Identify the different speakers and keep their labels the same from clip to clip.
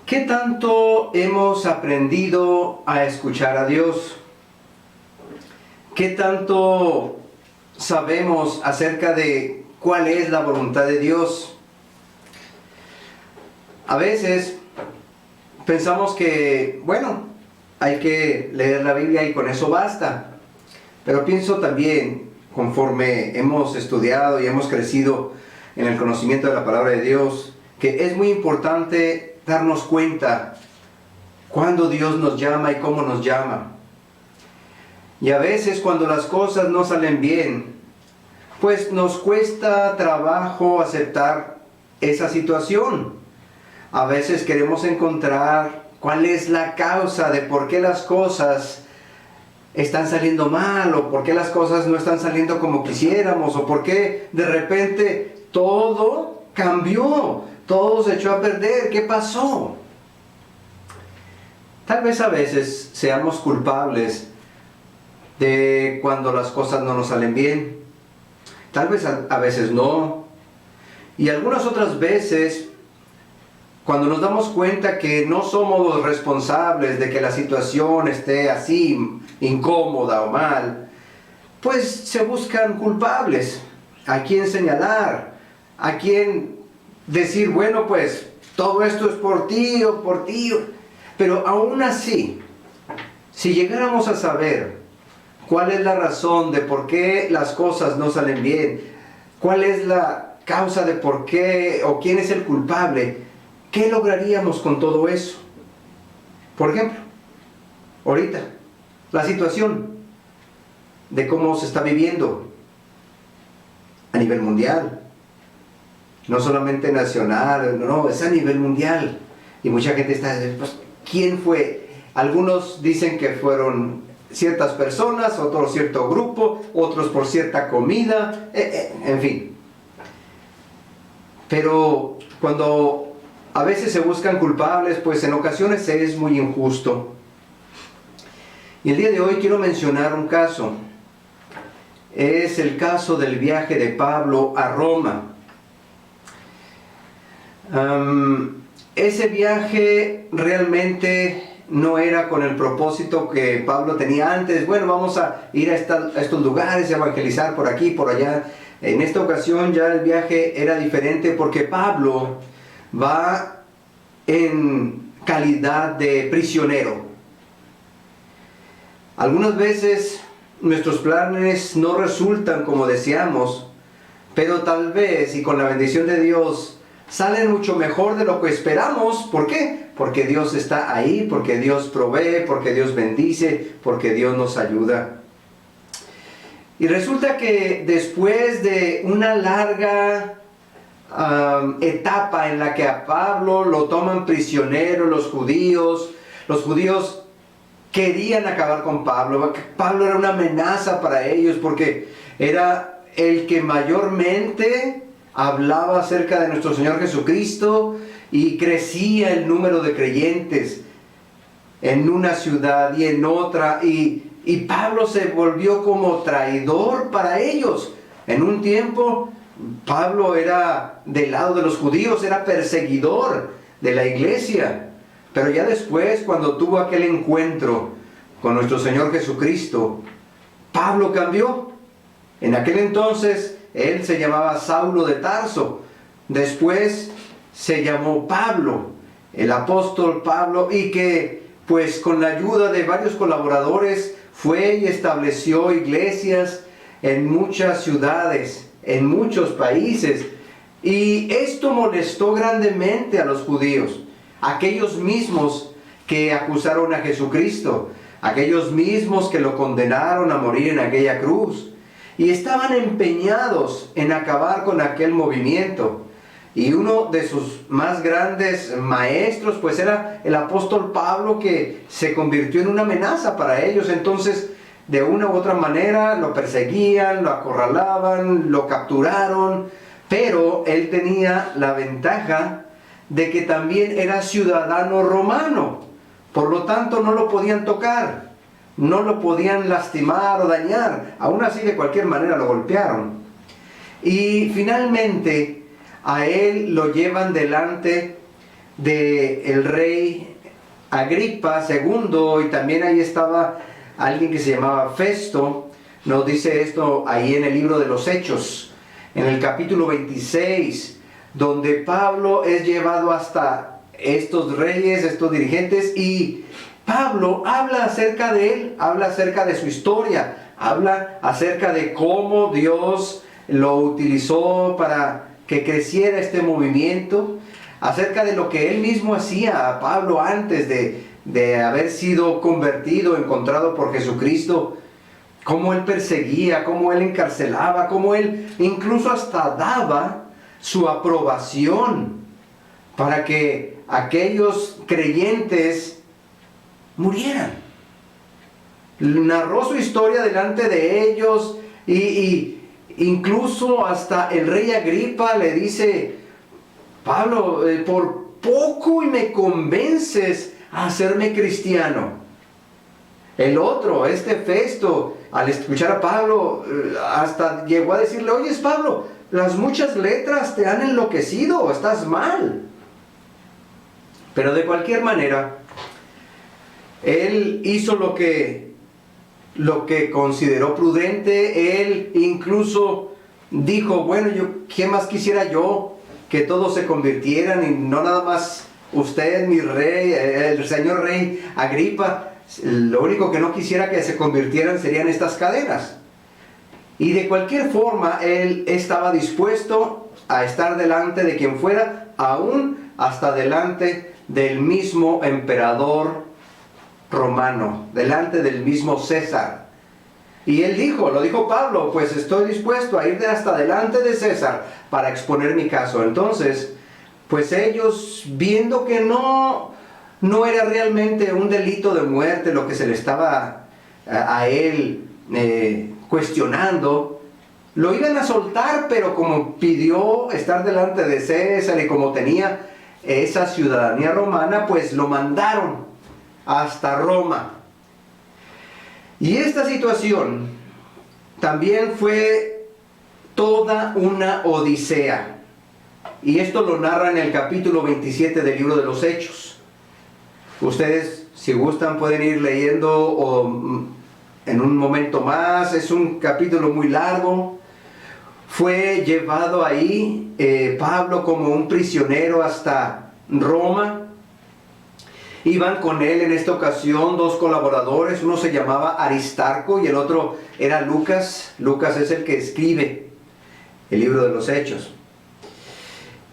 Speaker 1: ¿Qué tanto hemos aprendido a escuchar a Dios? ¿Qué tanto sabemos acerca de cuál es la voluntad de Dios? A veces pensamos que, bueno, hay que leer la Biblia y con eso basta. Pero pienso también, conforme hemos estudiado y hemos crecido en el conocimiento de la palabra de Dios, que es muy importante darnos cuenta cuándo Dios nos llama y cómo nos llama. Y a veces cuando las cosas no salen bien, pues nos cuesta trabajo aceptar esa situación. A veces queremos encontrar cuál es la causa de por qué las cosas están saliendo mal, o por qué las cosas no están saliendo como quisiéramos, o por qué de repente todo cambió, todo se echó a perder. ¿Qué pasó? Tal vez a veces seamos culpables de cuando las cosas no nos salen bien. Tal vez a veces no. Y algunas otras veces, cuando nos damos cuenta que no somos los responsables de que la situación esté así, incómoda o mal, pues se buscan culpables, a quién señalar, a quién decir, bueno, pues todo esto es por ti o por ti. Pero aún así, si llegáramos a saber cuál es la razón de por qué las cosas no salen bien, cuál es la causa de por qué o quién es el culpable, ¿qué lograríamos con todo eso? Por ejemplo, ahorita, la situación de cómo se está viviendo a nivel mundial. No solamente nacional, no, es a nivel mundial. Y mucha gente está diciendo, pues, ¿quién fue? Algunos dicen que fueron ciertas personas, otros cierto grupo, otros por cierta comida, en fin. Pero cuando a veces se buscan culpables, pues en ocasiones es muy injusto. Y el día de hoy quiero mencionar un caso. Es el caso del viaje de Pablo a Roma. Ese viaje realmente no era con el propósito que Pablo tenía antes. Bueno, vamos a ir a estos lugares, a evangelizar por aquí, por allá. En esta ocasión ya el viaje era diferente porque Pablo va en calidad de prisionero. Algunas veces nuestros planes no resultan como deseamos, pero tal vez, y con la bendición de Dios, salen mucho mejor de lo que esperamos. ¿Por qué? Porque Dios está ahí, porque Dios provee, porque Dios bendice, porque Dios nos ayuda. Y resulta que después de una larga etapa en la que a Pablo lo toman prisionero los judíos querían acabar con Pablo. Pablo era una amenaza para ellos porque era el que mayormente hablaba acerca de nuestro Señor Jesucristo y crecía el número de creyentes en una ciudad y en otra, y Pablo se volvió como traidor para ellos. En un tiempo Pablo era del lado de los judíos, era perseguidor de la iglesia, pero ya después, cuando tuvo aquel encuentro con nuestro Señor Jesucristo, Pablo cambió. En aquel entonces él se llamaba Saulo de Tarso, después se llamó Pablo, el apóstol Pablo, y que pues con la ayuda de varios colaboradores fue y estableció iglesias en muchas ciudades, en muchos países, y esto molestó grandemente a los judíos, aquellos mismos que acusaron a Jesucristo, aquellos mismos que lo condenaron a morir en aquella cruz. Y estaban empeñados en acabar con aquel movimiento. Y uno de sus más grandes maestros, pues era el apóstol Pablo, que se convirtió en una amenaza para ellos. Entonces, de una u otra manera, lo perseguían, lo acorralaban, lo capturaron. Pero él tenía la ventaja de que también era ciudadano romano. Por lo tanto, no lo podían tocar. No lo podían lastimar o dañar. Aún así, de cualquier manera lo golpearon. Y finalmente a él lo llevan delante del rey Agripa II, y también ahí estaba alguien que se llamaba Festo. Nos dice esto ahí en el libro de los Hechos, en el capítulo 26, donde Pablo es llevado hasta estos reyes, estos dirigentes, y Pablo habla acerca de él, habla acerca de su historia, habla acerca de cómo Dios lo utilizó para que creciera este movimiento, acerca de lo que él mismo hacía a Pablo antes de haber sido convertido, encontrado por Jesucristo, cómo él perseguía, cómo él encarcelaba, cómo él incluso hasta daba su aprobación para que aquellos creyentes murieran. Narró su historia delante de ellos y incluso hasta el rey Agripa le dice: Pablo, por poco y me convences a hacerme cristiano. El otro, este Festo, al escuchar a Pablo, hasta llegó a decirle: oye, Pablo, las muchas letras te han enloquecido, estás mal. Pero de cualquier manera, él hizo lo que consideró prudente. Él incluso dijo: bueno, ¿qué más quisiera yo? Que todos se convirtieran, y no nada más usted, mi rey, el señor rey Agripa. Lo único que no quisiera que se convirtieran serían estas cadenas. Y de cualquier forma, él estaba dispuesto a estar delante de quien fuera, aún hasta delante del mismo emperador romano, delante del mismo César. Y él dijo, lo dijo Pablo: pues estoy dispuesto a ir hasta delante de César para exponer mi caso. Entonces, pues ellos, viendo que no era realmente un delito de muerte lo que se le estaba a él cuestionando, lo iban a soltar, pero como pidió estar delante de César y como tenía esa ciudadanía romana, pues lo mandaron hasta Roma. Y esta situación también fue toda una odisea, y esto lo narra en el capítulo 27 del libro de los Hechos. Ustedes, si gustan, pueden ir leyendo en un momento más. Es un capítulo muy largo. Fue llevado ahí Pablo como un prisionero hasta Roma. Iban con él en esta ocasión dos colaboradores. Uno se llamaba Aristarco y el otro era Lucas. Lucas es el que escribe el libro de los Hechos.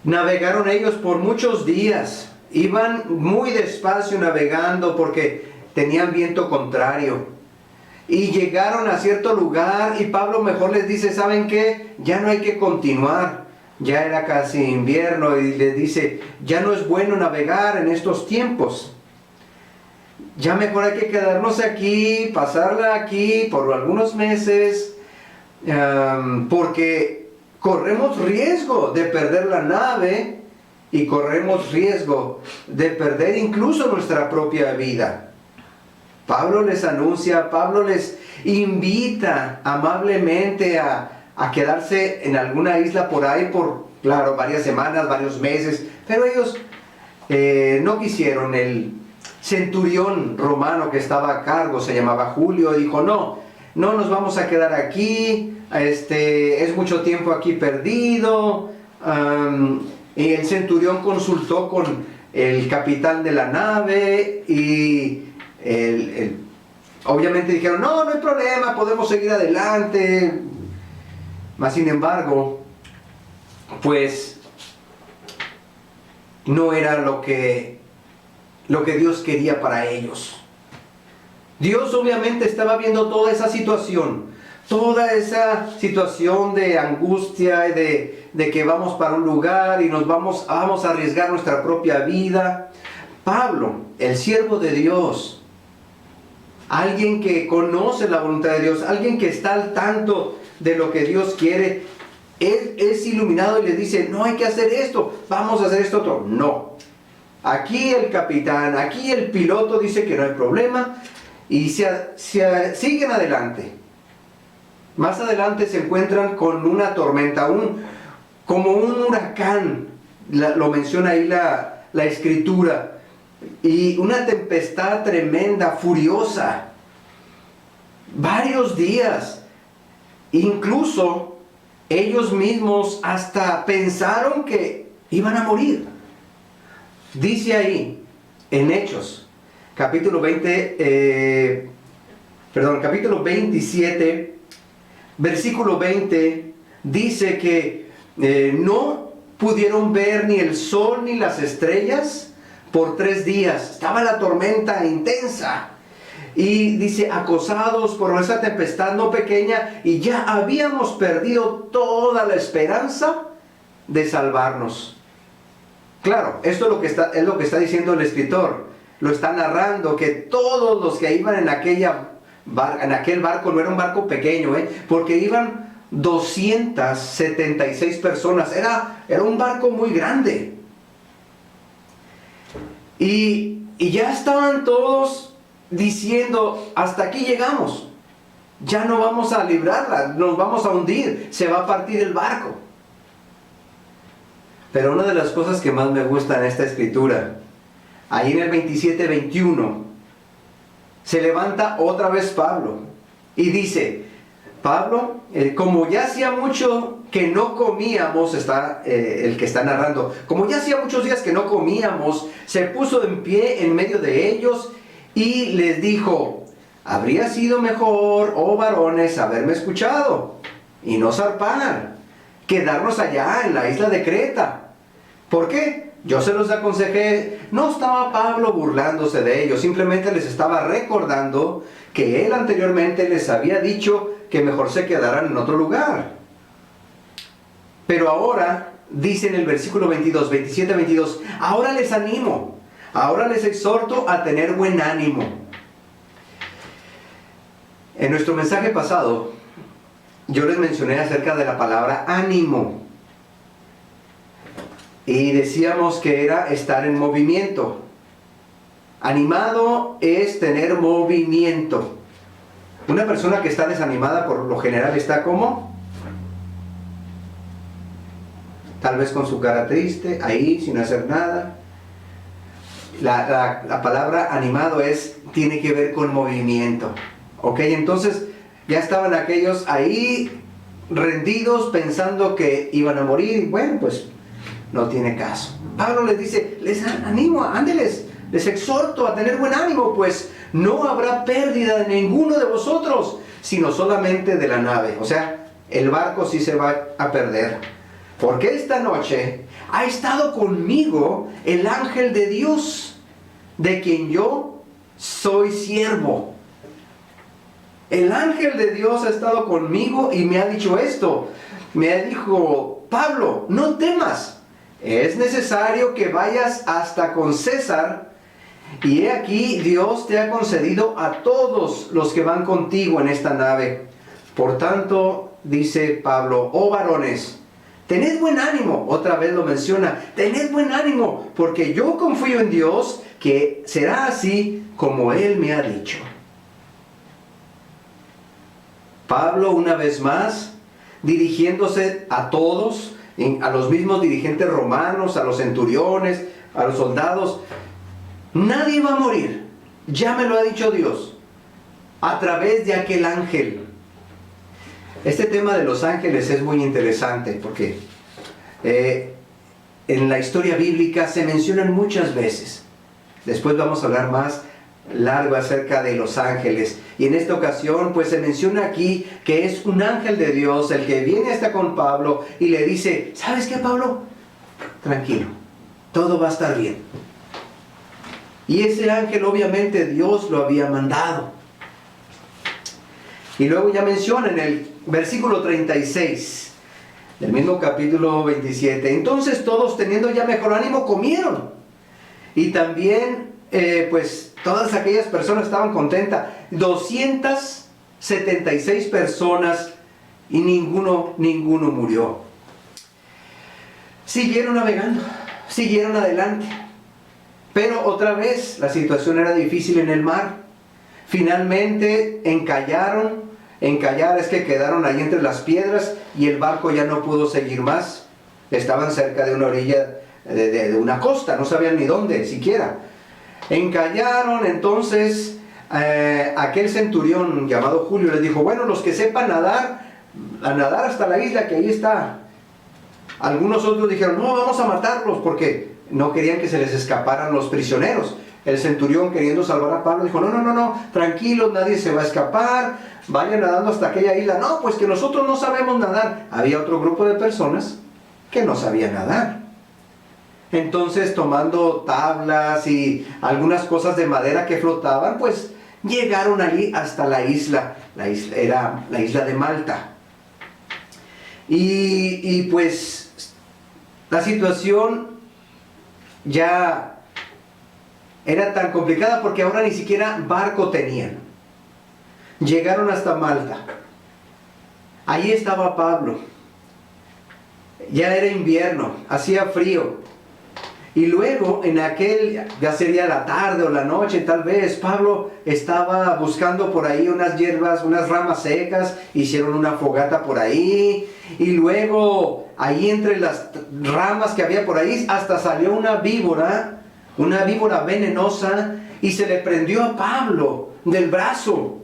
Speaker 1: Navegaron ellos por muchos días. Iban muy despacio navegando porque tenían viento contrario. Y llegaron a cierto lugar y Pablo mejor les dice: ¿saben qué? Ya no hay que continuar. Ya era casi invierno y les dice: ya no es bueno navegar en estos tiempos. Ya mejor hay que quedarnos aquí, pasarla aquí por algunos meses, porque corremos riesgo de perder la nave. Y corremos riesgo de perder incluso nuestra propia vida. Pablo les anuncia, Pablo les invita amablemente a quedarse en alguna isla por ahí por, claro, varias semanas, varios meses. Pero ellos no quisieron. El centurión romano que estaba a cargo, se llamaba Julio, dijo: no nos vamos a quedar aquí, es mucho tiempo aquí perdido. Y el centurión consultó con el capitán de la nave y obviamente dijeron: no hay problema, podemos seguir adelante. Mas sin embargo, pues no era lo que Dios quería para ellos. Dios obviamente estaba viendo toda esa situación de angustia y de que vamos para un lugar y nos vamos a arriesgar nuestra propia vida. Pablo, el siervo de Dios, alguien que conoce la voluntad de Dios, alguien que está al tanto de lo que Dios quiere, él es iluminado y le dice: no hay que hacer esto, vamos a hacer esto otro. No. Aquí el capitán, aquí el piloto dice que no hay problema y siguen adelante. Más adelante se encuentran con una tormenta, como un huracán. Lo menciona ahí la la escritura. Y una tempestad tremenda, furiosa. Varios días. Incluso ellos mismos hasta pensaron que iban a morir. Dice ahí, en Hechos, capítulo 27, versículo 20, dice que no pudieron ver ni el sol ni las estrellas por 3 días. Estaba la tormenta intensa. Y dice, acosados por esa tempestad no pequeña, y ya habíamos perdido toda la esperanza de salvarnos. Claro, esto es lo que está diciendo el escritor. Lo está narrando, que todos los que iban en aquel barco, no era un barco pequeño, porque iban 276 personas. Era un barco muy grande. Y ya estaban todos diciendo, hasta aquí llegamos, ya no vamos a librarla, nos vamos a hundir, se va a partir el barco. Pero una de las cosas que más me gusta en esta escritura, ahí en el 27-21, se levanta otra vez Pablo y dice, Pablo, como ya hacía mucho que no comíamos, está el que está narrando, como ya hacía muchos días que no comíamos, se puso en pie en medio de ellos y les dijo, habría sido mejor, oh varones, haberme escuchado y no zarpar, quedarnos allá en la isla de Creta. ¿Por qué? Yo se los aconsejé. No estaba Pablo burlándose de ellos, simplemente les estaba recordando que él anteriormente les había dicho que mejor se quedaran en otro lugar. Pero ahora, dice en el versículo 27-22, ahora les animo, ahora les exhorto a tener buen ánimo. En nuestro mensaje pasado, yo les mencioné acerca de la palabra ánimo. Y decíamos que era estar en movimiento. Animado es tener movimiento. Una persona que está desanimada por lo general está como, tal vez con su cara triste, ahí sin hacer nada. La palabra animado tiene que ver con movimiento. Ok, entonces ya estaban aquellos ahí rendidos pensando que iban a morir. Bueno, pues no tiene caso. Pablo les dice, les animo, ándeles, les exhorto a tener buen ánimo, pues no habrá pérdida de ninguno de vosotros, sino solamente de la nave. O sea, el barco sí se va a perder. Porque esta noche ha estado conmigo el ángel de Dios, de quien yo soy siervo. El ángel de Dios ha estado conmigo y me ha dicho esto. Me dijo, Pablo, no temas. Es necesario que vayas hasta con César, y he aquí Dios te ha concedido a todos los que van contigo en esta nave. Por tanto, dice Pablo, oh varones, tened buen ánimo. Otra vez lo menciona, tened buen ánimo, porque yo confío en Dios que será así como Él me ha dicho. Pablo, una vez más, dirigiéndose a todos, a los mismos dirigentes romanos, a los centuriones, a los soldados. Nadie va a morir, ya me lo ha dicho Dios, a través de aquel ángel. Este tema de los ángeles es muy interesante porque en la historia bíblica se mencionan muchas veces. Después vamos a hablar más largo acerca de los ángeles, y en esta ocasión pues se menciona aquí que es un ángel de Dios el que viene hasta con Pablo y le dice, ¿sabes qué, Pablo? Tranquilo, todo va a estar bien. Y ese ángel obviamente Dios lo había mandado. Y luego ya menciona en el versículo 36 del mismo capítulo 27, entonces todos, teniendo ya mejor ánimo, comieron. Y también pues todas aquellas personas estaban contentas. 276 personas y ninguno murió. Siguieron navegando, siguieron adelante. Pero otra vez la situación era difícil en el mar. Finalmente encallaron. Encallar es que quedaron ahí entre las piedras y el barco ya no pudo seguir más. Estaban cerca de una orilla de una costa, no sabían ni dónde siquiera. Encallaron entonces. Aquel centurión llamado Julio les dijo, bueno, los que sepan nadar, a nadar hasta la isla que ahí está. Algunos otros dijeron, no, vamos a matarlos, porque no querían que se les escaparan los prisioneros. El centurión, queriendo salvar a Pablo, dijo, no, tranquilos, nadie se va a escapar, vayan nadando hasta aquella isla. No, pues que nosotros no sabemos nadar. Había otro grupo de personas que no sabían nadar. Entonces, tomando tablas y algunas cosas de madera que flotaban, pues llegaron allí hasta la isla. La isla era la isla de Malta. Y pues la situación ya era tan complicada porque ahora ni siquiera barco tenían. Llegaron hasta Malta. Ahí estaba Pablo. Ya era invierno, hacía frío. Y luego, en aquel, ya sería la tarde o la noche tal vez, Pablo estaba buscando por ahí unas hierbas, unas ramas secas, hicieron una fogata por ahí, y luego, ahí entre las ramas que había por ahí, hasta salió una víbora venenosa, y se le prendió a Pablo del brazo.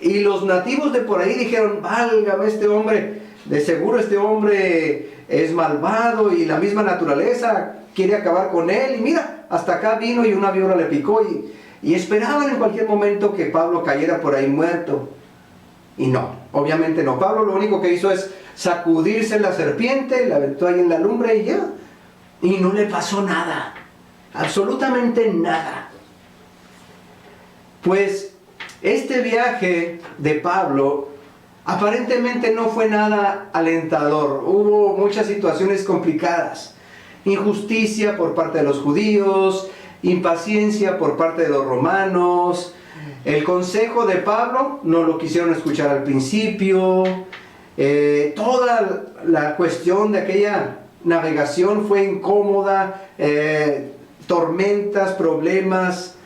Speaker 1: Y los nativos de por ahí dijeron, válgame este hombre, de seguro este hombre es malvado y la misma naturaleza quiere acabar con él. Y mira, hasta acá vino y una víbora le picó y esperaban en cualquier momento que Pablo cayera por ahí muerto. Y no, obviamente no. Pablo lo único que hizo es sacudirse la serpiente, la aventó ahí en la lumbre y ya. Y no le pasó nada, absolutamente nada. Pues este viaje de Pablo aparentemente no fue nada alentador. Hubo muchas situaciones complicadas. Injusticia por parte de los judíos, impaciencia por parte de los romanos. El consejo de Pablo no lo quisieron escuchar al principio. Toda la cuestión de aquella navegación fue incómoda. Tormentas, problemas.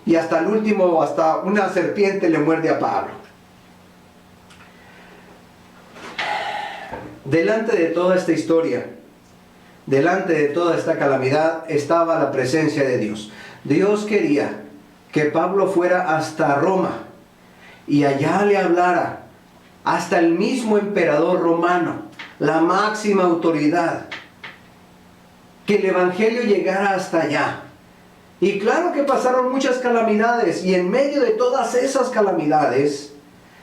Speaker 1: Y hasta el último, hasta una serpiente le muerde a Pablo. Delante de toda esta historia, delante de toda esta calamidad, estaba la presencia de Dios. Dios quería que Pablo fuera hasta Roma y allá le hablara hasta el mismo emperador romano, la máxima autoridad, que el evangelio llegara hasta allá. Y claro que pasaron muchas calamidades, y en medio de todas esas calamidades,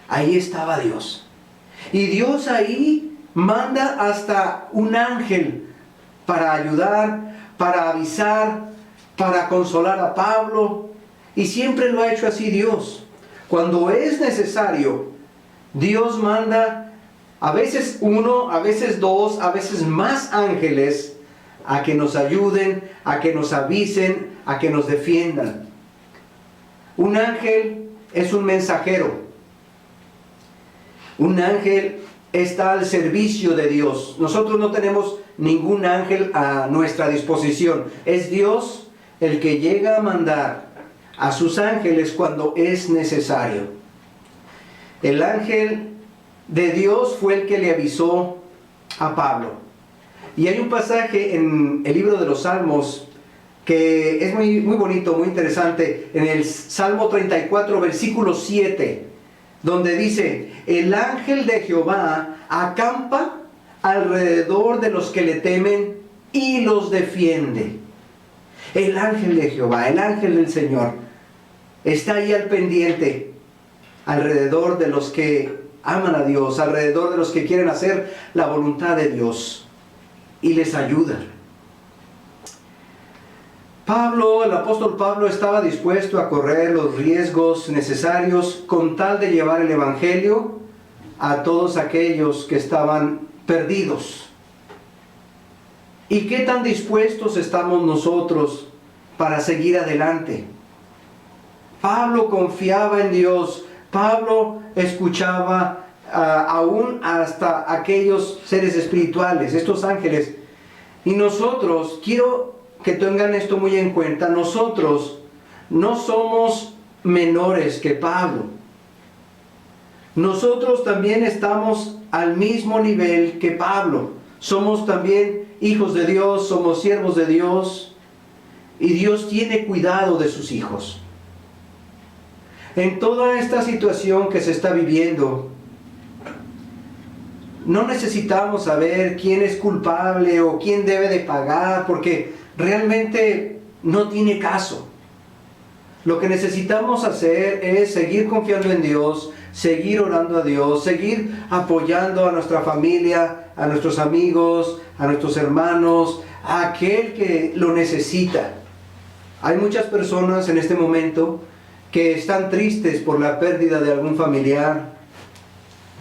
Speaker 1: ahí estaba Dios. Y Dios ahí manda hasta un ángel para ayudar, para avisar, para consolar a Pablo. Y siempre lo ha hecho así Dios. Cuando es necesario, Dios manda a veces uno, a veces dos, a veces más ángeles a que nos ayuden, a que nos avisen, a que nos defiendan. Un ángel es un mensajero. Un ángel está al servicio de Dios. Nosotros no tenemos ningún ángel a nuestra disposición. Es Dios el que llega a mandar a sus ángeles cuando es necesario. El ángel de Dios fue el que le avisó a Pablo. Y hay un pasaje en el libro de los Salmos que es muy bonito, muy interesante, en el Salmo 34, versículo 7, donde dice: el ángel de Jehová acampa alrededor de los que le temen y los defiende. El ángel de Jehová, el ángel del Señor, está ahí al pendiente, alrededor de los que aman a Dios, alrededor de los que quieren hacer la voluntad de Dios, y les ayuda. Pablo, el apóstol Pablo, estaba dispuesto a correr los riesgos necesarios con tal de llevar el evangelio a todos aquellos que estaban perdidos. ¿Y qué tan dispuestos estamos nosotros para seguir adelante? Pablo confiaba en Dios. Pablo escuchaba aún hasta aquellos seres espirituales, estos ángeles. Y nosotros, quiero que tengan esto muy en cuenta, nosotros no somos menores que Pablo. Nosotros también estamos al mismo nivel que Pablo. somos también hijos de Dios, somos siervos de Dios, y Dios tiene cuidado de sus hijos. En toda esta situación que se está viviendo, no necesitamos saber quién es culpable o quién debe de pagar, porque realmente no tiene caso. Lo que necesitamos hacer es seguir confiando en Dios, seguir orando a Dios, seguir apoyando a nuestra familia, a nuestros amigos, a nuestros hermanos, a aquel que lo necesita. Hay muchas personas en este momento que están tristes por la pérdida de algún familiar,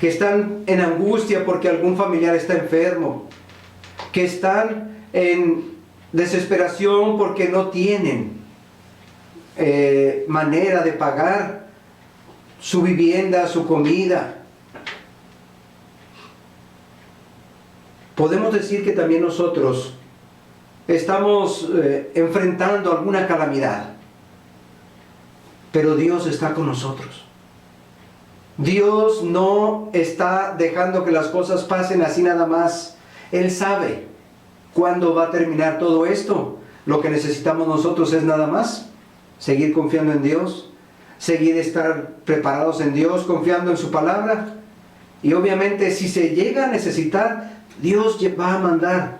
Speaker 1: que están en angustia porque algún familiar está enfermo, que están en desesperación porque no tienen manera de pagar su vivienda, su comida. Podemos decir que también nosotros estamos enfrentando alguna calamidad, pero Dios está con nosotros. Dios no está dejando que las cosas pasen así nada más. Él sabe cuándo va a terminar todo esto. Lo que necesitamos nosotros es nada más seguir confiando en Dios, seguir estar preparados en Dios, confiando en su palabra. Y obviamente si se llega a necesitar, Dios va a mandar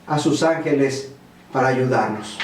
Speaker 1: a sus ángeles para ayudarnos.